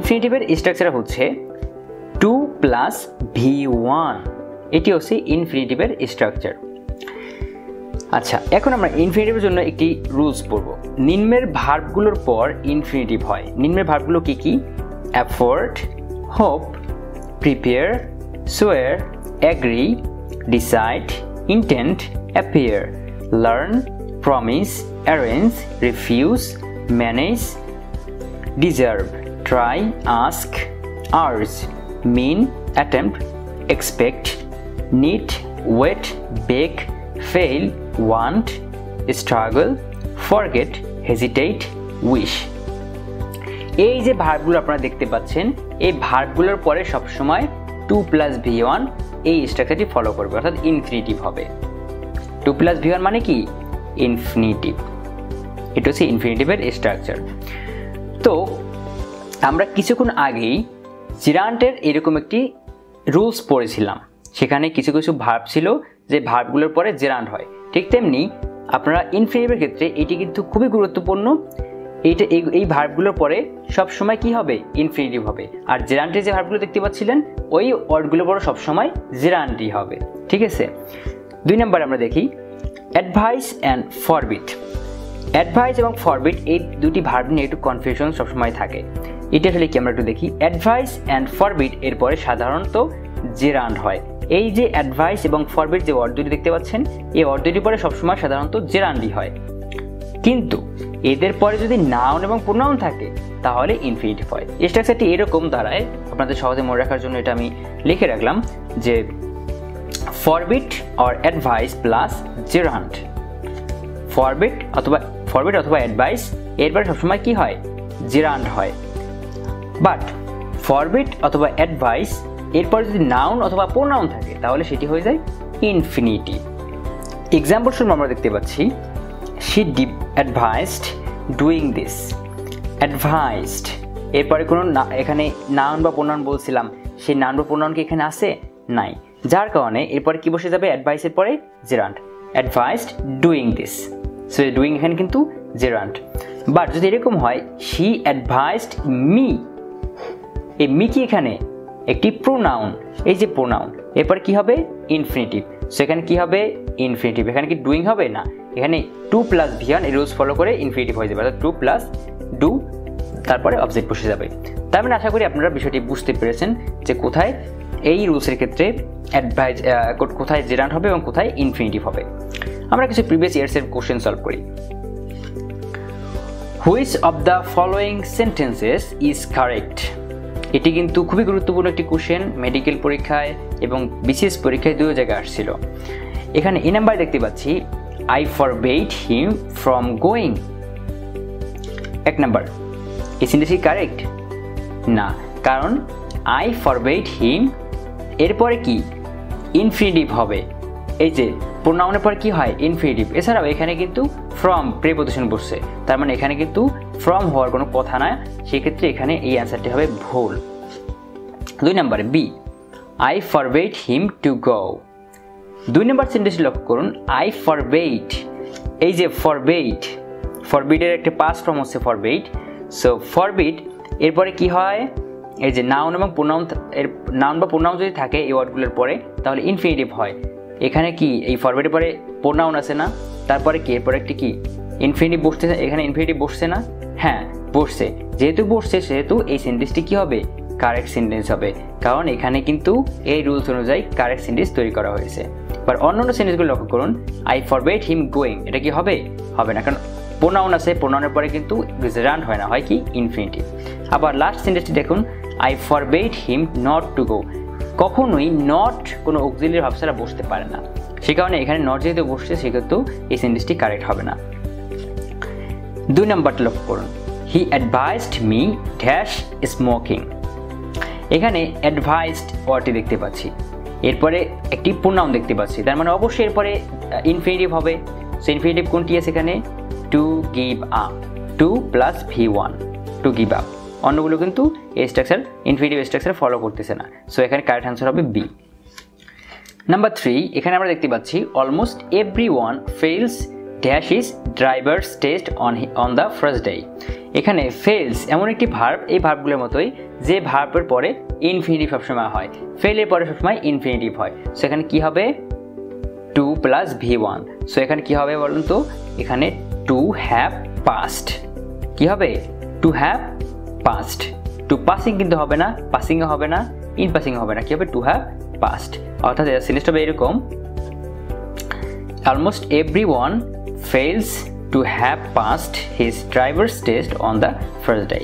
ইনফিনিটিভের structure হচ্ছে 2 plus V1, এটি হচ্ছে ইনফিনিটিভের স্ট্রাকচার। আচ্ছা, এখন আমরা ইনফিনিটিভের জন্য একটি রুলস পড়ব। নিম্নের ভার্বগুলোর পর ইনফিনিটিভ হয়। নিম্নের ভার্বগুলো কি কি? Effort, hope, prepare, swear, agree, decide, intent, appear, learn, promise, arrange, refuse, manage, deserve, try, ask, urge, mean, attempt, expect, need, wait, beg, fail, want, struggle, forget, hesitate, wish। এই যে ভার্বগুলো আপনারা দেখতে পাচ্ছেন, এই ভার্বগুলোর পরে সবসময় 2 প্লাস V1 এই স্ট্রাকচারটি follow করবে, অর্থাৎ ইনফিনিটিভ হবে। 2 প্লাস V1 মানে কি? ইনফিনিটিভ। এটা হচ্ছে ইনফিনিটিভের স্ট্রাকচার। তো আমরা কিছুক্ষণ আগেই জিরান্টের এরকম একটি রুলস পড়েছিলাম, সেখানে কিছু কিছু ভার্ব ছিল যে ভার্বগুলোর পরে জেরান্ট হয়। ঠিক তেমনি আপনারা ইনফিনিটিভের ক্ষেত্রে এটি কিন্তু খুবই গুরুত্বপূর্ণ। এই ভার্বগুলোর পরে সবসময় কি হবে? ইনফিনিটিভ হবে। আর জেরান্টের যে ভার্বগুলো দেখতে পাচ্ছিলেন ওই ওয়ার্ডগুলোর পরে সবসময় জেরান্টই হবে। ঠিক আছে, 2 নম্বরে আমরা দেখি অ্যাডভাইস অ্যান্ড ফরবিড। অ্যাডভাইস এবং ফরবিড এই দুটি ভার্ব নিয়ে একটু কনফিউশন সবসময় থাকে। এটা আসলে কি আমরা একটু দেখি। অ্যাডভাইস অ্যান্ড ফরবিড এরপরে সাধারণত জেরান্ট হয়। এই যে অ্যাডভাইস এবং ফরবিড যে ওয়ার্ড দুটি দেখতে পাচ্ছেন, এই ওয়ার্ড দুটির পরে সবসময় সাধারণত জেরান্টই হয়, কিন্তু এদের পরে যদি নাউন এবং প্রোনাউন থাকে তাহলে ইনফিনিটিভ হয়। এই স্ট্রাকচারটি এরকম দাঁড়ায়, আপনাদের সহজে মনে রাখার জন্য এটা আমি লিখে রাখলাম যে forbid or advice plus gerund. Forbid অথবা অ্যাডভাইস এরপরে সবসময় কি হয়? জেরান্ট হয়। বাট ফরবিড অথবা অ্যাডভাইস এরপর যদি নাউন অথবা প্রোনাউন থাকে তাহলে সেটি হয়ে যায় ইনফিনিটিভ। এক্সাম্পল স্বরূপ আমরা দেখতে পাচ্ছি she advised doing this. Advised এরপরে কোনো এখানে নাউন বা প্রোনাউন বলছিলাম, সেই নাউন বা প্রোনাউন কি এখানে আছে? নাই, যার কারণে এরপরে কি বসে যাবে? অ্যাডভাইসের পরে gerund. Advised doing this, so doing এখানে কিন্তু জেরান্ট। বাট যদি এরকম হয় শি অ্যাডভাইসড মি, এই মি কি এখানে একটি প্রোনাউন, এই যে প্রোনাউন এরপর কি হবে? ইনফিনিটিভ। সো এখানে কি হবে? ইনফিনিটিভ। এখানে কি ডুইং হবে না, এখানে 2 প্লাস V1 এই রুলস ফলো করে ইনফিনিটিভ হয়ে যাবে, অর্থাৎ 2 প্লাস ডু তারপরে অবজেক্ট বসে যাবে। তার মানে আশা করি আপনারা বিষয়টি বুঝতে পেরেছেন যে কোথায় এই রুলসের ক্ষেত্রে অ্যাডভাইস কোথায় জেরান্ট হবে এবং কোথায় ইনফিনিটিভ হবে। আমরা কিছু প্রিভিয়াস ইয়ার্সের কোশ্চেন সলভ করি। Which of the following sentences is correct? এটি কিন্তু খুবই গুরুত্বপূর্ণ একটি কোশ্চেন, মেডিকেল পরীক্ষায় এবং বিসিএস পরীক্ষায় 2 জায়গায় আসছিল। এখানে এ নাম্বার দেখতে পাচ্ছি I forbade him from going. 1 number, এই সেন্টেন্সটি কারেক্ট না, কারণ আই ফরবেড হিম এরপরে কি? ইনফিনিটিভ হবে। এই যে প্রোনাউনের পর কি হয়? ইনফিনিটিভ। এছাড়াও এখানে কিন্তু ফ্রম প্রিপোজিশন বসছে, তার মানে এখানে কিন্তু ফ্রম হওয়ার কোনো কথা না, সেক্ষেত্রে এখানে এই অ্যান্সারটি হবে ভুল। 2 নম্বরে B I forbade him to go. 2 নম্বর সেন্টেন্সটি লক্ষ্য করুন, আই ফরবেড, এই যে ফরবিডের একটা পাস্ট ফর্ম হচ্ছে ফরবেড। সো ফরবিড এরপরে কি হয়? এই যে নাউন এবং প্রোনাউন, এর নাউন বা প্রোনাউন যদি থাকে এই ওয়ার্ডগুলোর পরে তাহলে ইনফিনিটিভ হয়। এখানে কি এই ফরবিডের পরে প্রোনাউন আছে না, তারপরে কি এরপরে একটি কি ইনফিনিটিভ বসছে, এখানে ইনফিনিটিভ বসছে না? হ্যাঁ বসছে, যেহেতু বসছে সেহেতু এই সেন্টেন্সটি কি হবে? কারেক্ট সেন্টেন্স হবে, কারণ এখানে কিন্তু এই রুলস অনুযায়ী কারেক্ট সেন্টেন্স তৈরি করা হয়েছে। এবার অন্যান্য সেন্টেন্সগুলো লক্ষ্য করুন, আই ফরবেড হিম গোয়িং, এটা কি হবে? হবে না, কারণ প্রোনাউন আছে, প্রোনাউনের পরে কিন্তু জেরান্ট হয় না, হয় কি? ইনফিনিটিভ। আবার লাস্ট সেন্টেন্সটি দেখুন, I forbade him not to go. কখনোই নট কোনো অক্সিলিয়ারি ভার্ব ছাড়া বসতে পারে না, সে কারণে এখানে নট যেহেতু বসছে সেক্ষেত্রেও এই সেন্টেন্সটি কারেক্ট হবে না। 2 নম্বরটা লক্ষ্য করুন, he advised me dash smoking. এখানে অ্যাডভাইসড ওয়ার্ডটি দেখতে পাচ্ছি, এরপরে একটি প্রোনাউন দেখতে পাচ্ছি, তার মানে অবশ্যই এরপরে ইনফিনিটিভ হবে। সো ইনফিনিটিভ কোনটি আছে এখানে? To give up, 2 plus V1, to give up. অন্যগুলো কিন্তু এই স্ট্রাকচার ইনফিনিটিভ স্ট্রাকচার ফলো করতেছে না, সো এখানে কারেক্ট আনসার হবে বি। নাম্বার 3, এখানে আমরা দেখতে পাচ্ছি almost everyone fails dash is drivers test on the first day. এখানে ফেলস এমন একটি ভার্ব, এই ভার্বগুলোর মতোই যে ভার্বের পরে ইনফিনিটিভ সবসময় হয়, ফেলের পরে সবসময় ইনফিনিটিভ হয়। সো এখানে কি হবে 2 + V1। সো এখানে কি হবে বলুন তো, এখানে টু হ্যাভ পাস্ট, কি হবে to have passed. To passing কিন্তু হবে না, পাসিংও হবে না, ইন পাসিং হবে না, কি হবে টু হ্যাভ পাস্ট। অর্থাৎ সেন্টেন্সটা হবে এরকম, almost everyone fails to have passed his driver's test on the first day.